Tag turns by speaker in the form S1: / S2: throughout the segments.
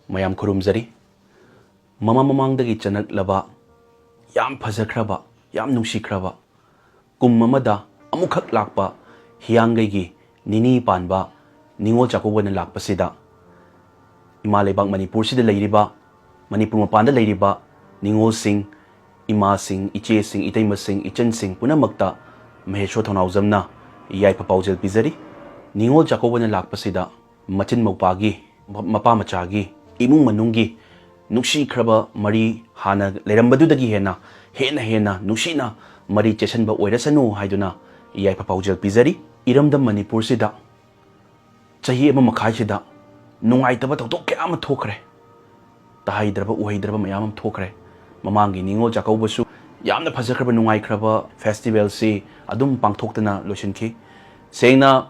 S1: mayam khurumzari mama mamangdagi chanaklaba yam phajakraba yam nungsikraba kum mamada amukhak lakpa hiyangai nini panba Ningol Chakouba na lakpasida ima leibak Manipur sida leiriba Manipur mapanda leiriba Ningol sing ima sing iche sing itaima sing ichan sing punamakta mahesho thonauzamna yai papaujel pizari Ningol Chakouba na lakpasida machin mawpagi mapa machagi imung manunggi nungsi kraba mari hana lerambadudagi hena nuksina mari chesanba oirasanu haiduna yai papaujel pizari iramdam Manipur sida chahi ama makhai sida nungaitaba thoktok kya ama thokre tahaidraba uhaidraba mayam thokre mamangi Ningol Chakouba su yamna phajakraba nungaikraba festival si adum pangthoktana losinki sengna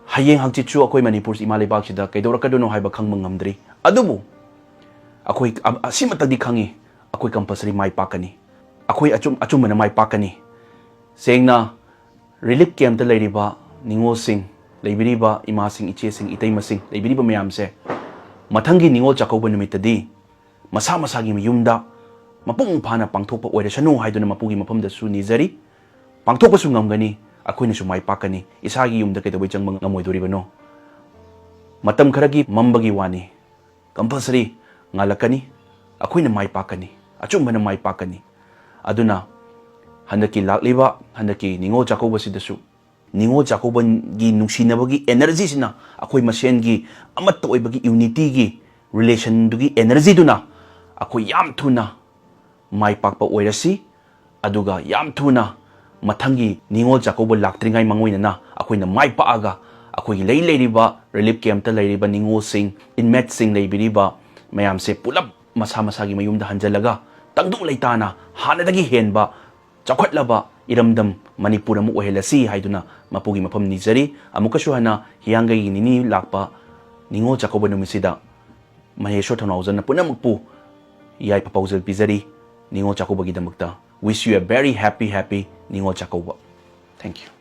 S1: hayeng hangchichu akoi Manipur ima leibak sida kaidorakadunu haiba khangma ngamdri adubu akoi asimatadi khangi akoi compulsory mai pakani akoi achumana mai pakani sengna relief camp ta leiriba Ningol sing leibiriba ima sing iche sing itaima sing leibiriba mayamse mathangi Ningol Chakouba numitadi masa masagi yumda mapung phana pangthokpa oirasanu haiduna mapugi mafamda su nizari pangthokpa su ngamgani akoina su mai pakani isagi yumda kedobai changma ngamoidoribano matam kharagi mambagi wani compulsory ngalakani akoina mai pakani achumbana mai pakani aduna handaki lakliba handaki Ningol Chakouba sidasu Ningol Chakouba gi nungsinabagi energy sina akoi masengi amatta oibagi unity gi relation dugi energy duna akoi yam thuna mai pakpa oirasi aduga yam thuna mathangi Ningol Chakouba laktringai mangoina akoina mai paaga akoi leiriba relief camp ta leiriba Ningol sing inmate sing leibiriba mayam se pulap masa masagi mayumda hanjalaga tangdung leitana hanadagi henba chakhatlaba iramdam Manipur amu ohelasi haiduna mapugi mafam nizari amukashu hana hiyangai nini lakpa Ningol Chakouba numisida mahesho thonauzana punamukpu yai papaujel pizari Ningol Chakouba gi damakta wish you a very happy Ningol Chakouba. Thank you.